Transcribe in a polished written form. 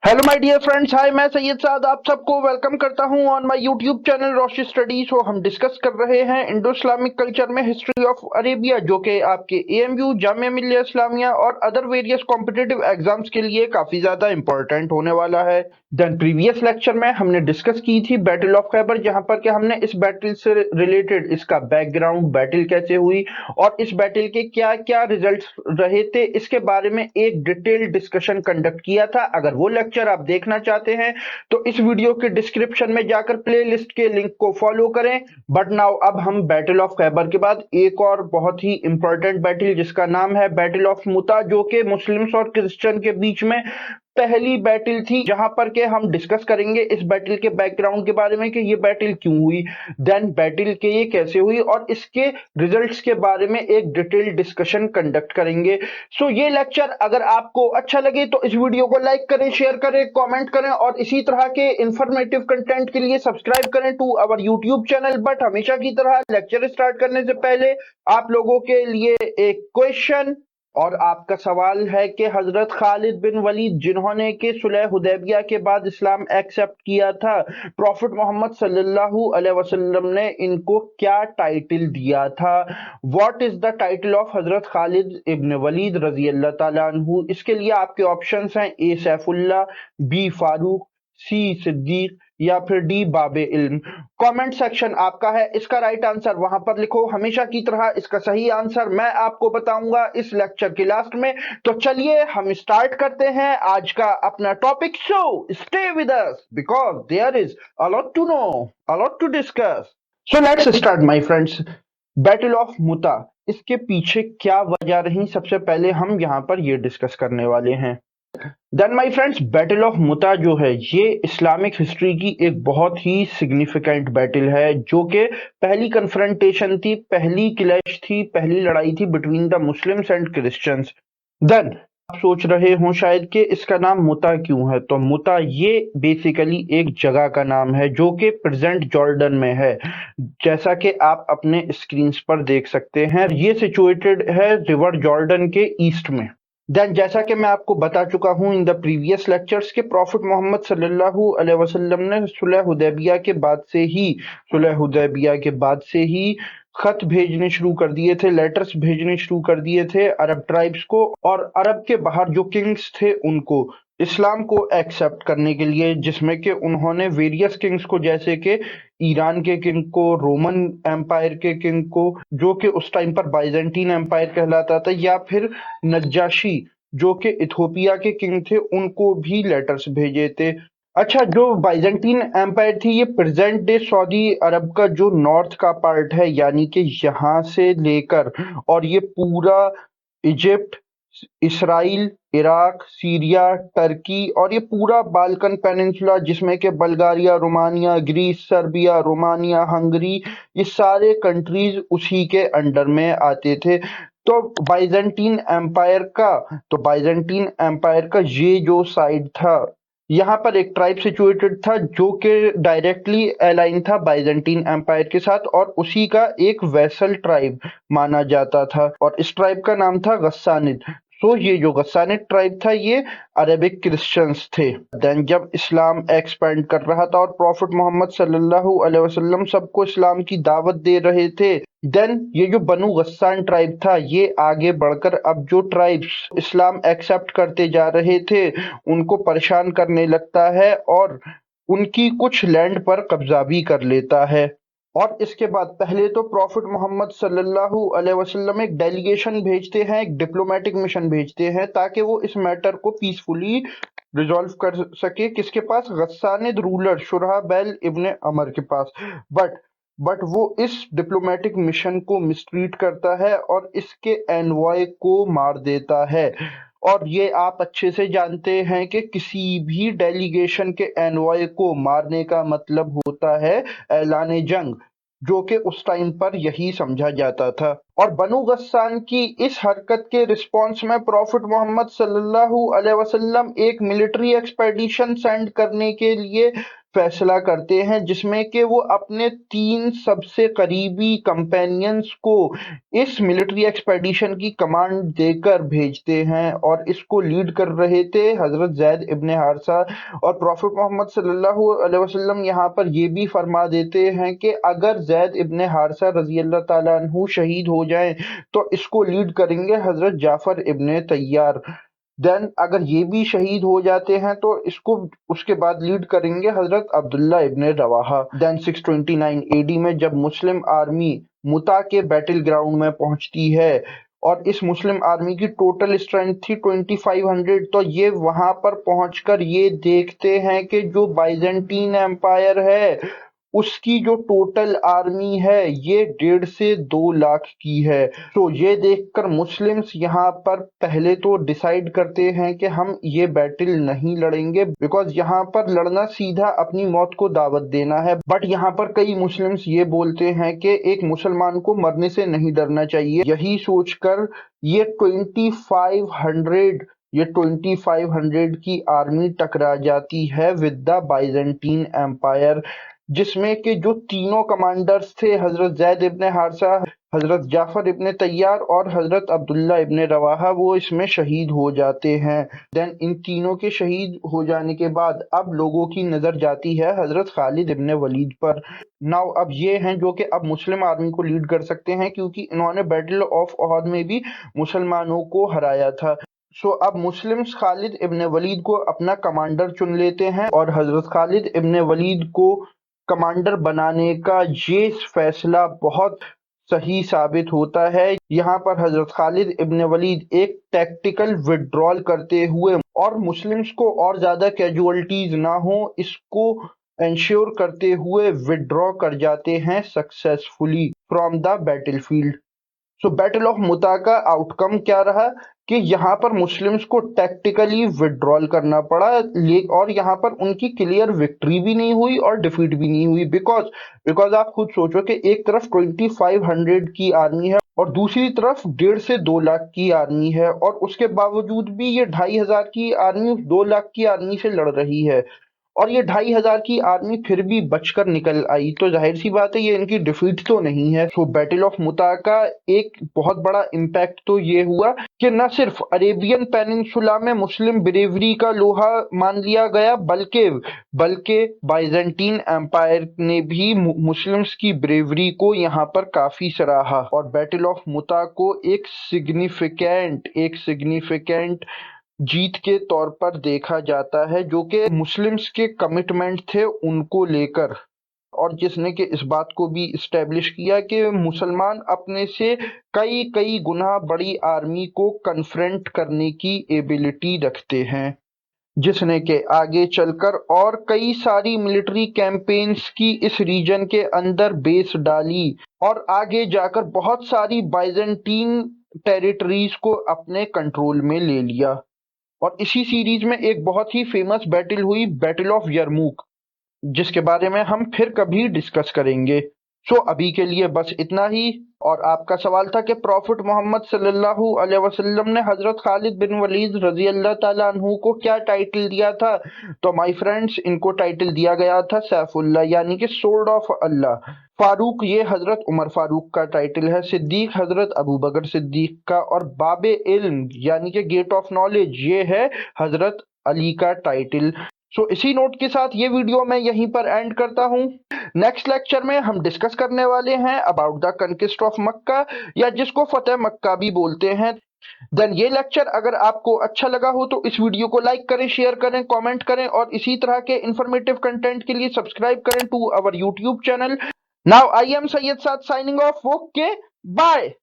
Hello my dear friends, hi, मैं सैयद साद आप सबको वेलकम करता हूं on my YouTube channel Roshi study. So हम डिस्कस कर रहे हैं इंडो इस्लामिक कल्चर में हिस्ट्री ऑफ अरेबिया, जो कि आपके एएमयू, जामिया मिल्लिया इस्लामिया और अदर वेरियस कॉम्पिटिटिव एग्जाम्स के लिए काफी ज्यादा इंपॉर्टेंट होने वाला है। देन प्रीवियस लेक्चर में हमने डिस्कस की थी बैटल ऑफ खैबर, जहां पर कि हमने इस बैटल से रिलेटेड इसका बैकग्राउंड, बैटल कैसे हुई और इस बैटल के क्या क्या रिजल्ट्स रहे थे, इसके बारे में एक डिटेल्ड डिस्कशन कंडक्ट किया था। अगर वो लेक्चर आप देखना चाहते हैं तो इस वीडियो के डिस्क्रिप्शन में जाकर प्ले लिस्ट के लिंक को फॉलो करें। बट नाउ अब हम बैटल ऑफ खैबर के बाद एक और बहुत ही इंपॉर्टेंट बैटल, जिसका नाम है बैटल ऑफ मुता, जो कि मुस्लिम्स और क्रिश्चियन के बीच में पहली बैटल थी, जहां पर के हम डिस्कस करेंगे इस बैटल के बैकग्राउंड के बारे में कि ये बैटल क्यों हुई, देन बैटल के ये कैसे हुई और इसके रिजल्ट्स के बारे में एक डिटेल्ड डिस्कशन कंडक्ट करेंगे। सो ये लेक्चर अगर आपको अच्छा लगे तो इस वीडियो को लाइक करें, शेयर करें, कमेंट करें और इसी तरह के इंफॉर्मेटिव कंटेंट के लिए सब्सक्राइब करें to our YouTube channel. But हमेशा की तरह लेक्चर स्टार्ट करने से पहले आप लोगों के लिए एक क्वेश्चन, और आपका सवाल है कि हजरत खालिद बिन वलीद, जिन्होंने कि सुलह हुदैबिया के बाद इस्लाम एक्सेप्ट किया था, प्रॉफिट मोहम्मद सल्लल्लाहु अलैहि वसल्लम ने इनको क्या टाइटल दिया था? What is the title of हजरत खालिद इब्न वलीद रजी अल्लाह ताला अन्हु? इसके लिए आपके ऑप्शंस हैं ए सैफुल्ला, बी फारूक, सी सिद्दीक या फिर डी बाबे इल्म। कमेंट सेक्शन आपका है, इसका राइट आंसर वहां पर लिखो। हमेशा की तरह इसका सही आंसर मैं आपको बताऊंगा इस लेक्चर के लास्ट में। तो चलिए हम स्टार्ट करते हैं आज का अपना topic. So stay with us because there is a lot to know, a lot to discuss. So let's start my friends. Battle of Mutah, इसके पीछे क्या वजह रही, सबसे पहले हम यहाँ पर ये डिस्कस करने वाले हैं। Then my friends, battle of Mutah जो है ये इस्लामिक हिस्ट्री की एक बहुत ही सिग्निफिकेंट बैटल है, जो कि पहली कन्फ्रंटेशन थी, पहली क्लैश थी, पहली लड़ाई थी between the Muslims and Christians. Then आप सोच रहे हो शायद कि इसका नाम मुता क्यों है, तो मुता ये बेसिकली एक जगह का नाम है जो कि प्रेजेंट जॉर्डन में है, जैसा कि आप अपने स्क्रीन पर देख सकते हैं। ये सिचुएटेड है रिवर जॉर्डन के ईस्ट में। देन जैसा कि मैं आपको बता चुका हूं इन द प्रीवियस लेक्चर्स के प्रॉफिट मोहम्मद सल्लल्लाहु अलैहि वसल्लम ने सुलह हुदैबिया के बाद से ही खत भेजने शुरू कर दिए थे, लेटर्स भेजने शुरू कर दिए थे अरब ट्राइब्स को, और अरब के बाहर जो किंग्स थे उनको इस्लाम को एक्सेप्ट करने के लिए, जिसमें कि उन्होंने वेरियस किंग्स को, जैसे कि ईरान के किंग को, रोमन एम्पायर के किंग को, जो कि उस टाइम पर बाइजेंटीन एम्पायर कहलाता था, या फिर नज्जाशी जो कि इथोपिया के किंग थे, उनको भी लेटर्स भेजे थे। अच्छा, जो बाइजेंटीन एम्पायर थी ये प्रेजेंट डे सऊदी अरब का जो नॉर्थ का पार्ट है, यानी कि यहाँ से लेकर और ये पूरा Egypt, Israel, Iraq, Syria, Turkey और ये पूरा बाल्कन पेनिनसुला, जिसमें कि Bulgaria, Romania, Greece, Serbia, Romania, Hungary, ये सारे कंट्रीज उसी के अंडर में आते थे। तो बाइजेंटीन एम्पायर का ये जो साइड था, यहाँ पर एक ट्राइब सिचुएटेड था जो कि डायरेक्टली अलाइन था बाइजेंटीन एम्पायर के साथ, और उसी का एक वेसल ट्राइब माना जाता था, और इस ट्राइब का नाम था गस्सानिद। सो ये जो गस्सानिद ट्राइब था ये अरेबिक क्रिश्चियंस थे। देन जब इस्लाम एक्सपेंड कर रहा था और प्रॉफिट मोहम्मद सल्लल्लाहु अलैहि वसल्लम सबको इस्लाम की दावत दे रहे थे, देन ये जो बनु गस्सान ट्राइब था ये आगे बढ़कर अब जो ट्राइब्स इस्लाम एक्सेप्ट करते जा रहे थे उनको परेशान करने लगता है और उनकी कुछ लैंड पर कब्जा भी कर लेता है। और इसके बाद पहले तो प्रॉफिट मोहम्मद सल्लल्लाहु अलैहि वसल्लम एक डेलीगेशन भेजते हैं, एक डिप्लोमेटिक मिशन भेजते हैं, ताकि वो इस मैटर को पीसफुली रिजॉल्व कर सके। किसके पास? गस्सानिद रूलर शुरहबैल इब्न अमर के पास। बट वो इस डिप्लोमेटिक मिशन को मिसट्रीट करता है और इसके एनवॉय को मार देता है। और ये आप अच्छे से जानते हैं कि किसी भी डेलीगेशन के एनवॉय को मारने का मतलब होता है ऐलान जंग, जो कि उस टाइम पर यही समझा जाता था। और बनु गस्सान की इस हरकत के रिस्पॉन्स में प्रॉफिट मोहम्मद सल्लल्लाहु अलैहि वसल्लम एक मिलिट्री एक्सपेडिशन सेंड करने के लिए फैसला करते हैं, जिसमें कि वो अपने 3 सबसे करीबी कंपेनियंस को इस मिलिट्री एक्सपेडिशन की कमांड देकर भेजते हैं, और इसको लीड कर रहे थे हजरत ज़ैद इब्न हारिसा। और प्रॉफिट मोहम्मद सल्लल्लाहु अलैहि वसल्लम यहाँ पर ये भी फरमा देते हैं कि अगर ज़ैद इब्न हारिसा रजी अल्लाह ताला अन्हु शहीद हो जाएं तो इसको लीड करेंगे हजरत जाफर इब्न तैयार। देन अगर ये भी शहीद हो जाते हैं तो इसको उसके बाद लीड करेंगे हजरत अब्दुल्ला इब्न रवाहा। देन 629 एडी में जब मुस्लिम आर्मी मुता के बैटल ग्राउंड में पहुंचती है, और इस मुस्लिम आर्मी की टोटल स्ट्रेंथ थी 2500, तो ये वहां पर पहुंचकर ये देखते हैं कि जो बाइजेंटीन एम्पायर है उसकी जो टोटल आर्मी है ये 1.5 से 2 लाख की है। तो ये देखकर मुस्लिम्स यहाँ पर पहले तो डिसाइड करते हैं कि हम ये बैटल नहीं लड़ेंगे, बिकॉज यहाँ पर लड़ना सीधा अपनी मौत को दावत देना है। बट यहाँ पर कई मुस्लिम्स ये बोलते हैं कि एक मुसलमान को मरने से नहीं डरना चाहिए। यही सोचकर ये 2500 की आर्मी टकरा जाती है विद द बाइजेंटीन एम्पायर, जिसमें कि जो तीनों कमांडर्स थे हजरत ज़ैद इब्न हारिसा, हजरत जाफर इब्न तैयार और हजरत अब्दुल्ला इब्न रवाहा, वो इसमें शहीद हो जाते हैं। देन इन तीनों के शहीद हो जाने के बाद अब लोगों की नजर जाती है हजरत खालिद इब्न वलीद पर। नाउ अब ये हैं जो कि अब मुस्लिम आर्मी को लीड कर सकते हैं, क्योंकि इन्होंने बैटल ऑफ ओहद में भी मुसलमानों को हराया था। सो अब मुस्लिम्स खालिद इब्न वलीद को अपना कमांडर चुन लेते हैं, और हजरत खालिद इब्न वलीद को कमांडर बनाने का ये फैसला बहुत सही साबित होता है। यहाँ पर हजरत खालिद इब्न वलीद एक टैक्टिकल विड्रॉल करते हुए और मुस्लिम्स को और ज्यादा कैजुअलिटीज ना हो इसको इंश्योर करते हुए विड्रॉ कर जाते हैं successfully from the battlefield. So battle of Mutah का आउटकम क्या रहा कि यहाँ पर मुस्लिम्स को टैक्टिकली विड्रॉल करना पड़ा, और यहाँ पर उनकी क्लियर विक्ट्री भी नहीं हुई और डिफीट भी नहीं हुई, बिकॉज आप खुद सोचो कि एक तरफ 2500 की आर्मी है और दूसरी तरफ 1.5 से 2 लाख की आर्मी है, और उसके बावजूद भी ये 2500 की आर्मी उस 2 लाख की आर्मी से लड़ रही है, और ये 2500 की आर्मी फिर भी बचकर निकल आई। तो जाहिर सी बात है ये इनकी डिफीट तो नहीं है। सो बैटल ऑफ मुता का एक बहुत बड़ा इम्पैक्ट तो ये हुआ कि न सिर्फ अरेबियन पेनिनसुला में मुस्लिम ब्रेवरी का लोहा मान लिया गया, बल्कि बाइजेंटीन एम्पायर ने भी मुस्लिम्स की ब्रेवरी को यहाँ पर काफी सराहा, और बैटल ऑफ मुता को एक सिग्निफिकेंट जीत के तौर पर देखा जाता है, जो कि मुस्लिम्स के कमिटमेंट थे उनको लेकर, और जिसने कि इस बात को भी इस्टेब्लिश किया कि मुसलमान अपने से कई गुना बड़ी आर्मी को कन्फ्रंट करने की एबिलिटी रखते हैं, जिसने के आगे चलकर और कई सारी मिलिट्री कैंपेन्स की इस रीजन के अंदर बेस डाली, और आगे जाकर बहुत सारी बाइजेंटीन टेरिटरीज को अपने कंट्रोल में ले लिया। और इसी सीरीज में एक बहुत ही फेमस बैटल हुई, बैटल ऑफ यरमूक, जिसके बारे में हम फिर कभी डिस्कस करेंगे। सो अभी के लिए बस इतना ही। और आपका सवाल था कि प्रॉफिट मोहम्मद सल्लल्लाहु अलैहि वसल्लम ने हजरत खालिद बिन वलीद रजी अल्लाह ताला अन्हु को क्या टाइटल दिया था। तो माय फ्रेंड्स, इनको टाइटल दिया गया था सैफुल्लाह, यानी कि सोर्ड ऑफ अल्लाह। फारूक, ये हजरत उमर फारूक का टाइटल है। सिद्दीक, हजरत अबू बकर सिद्दीक का। और बाबे इल्म यानी कि गेट ऑफ नॉलेज, ये है हजरत अली का टाइटल। सो इसी नोट के साथ ये वीडियो मैं यहीं पर एंड करता हूँ। नेक्स्ट लेक्चर में हम डिस्कस करने वाले हैं अबाउट द कनक्विस्ट ऑफ मक्का, या जिसको फतेह मक्का भी बोलते हैं। देन ये लेक्चर अगर आपको अच्छा लगा हो तो इस वीडियो को लाइक करें, शेयर करें, कमेंट करें, और इसी तरह के इंफॉर्मेटिव कंटेंट के लिए सब्सक्राइब करें to our YouTube channel. Now I am Syed Saad signing off. Okay, bye.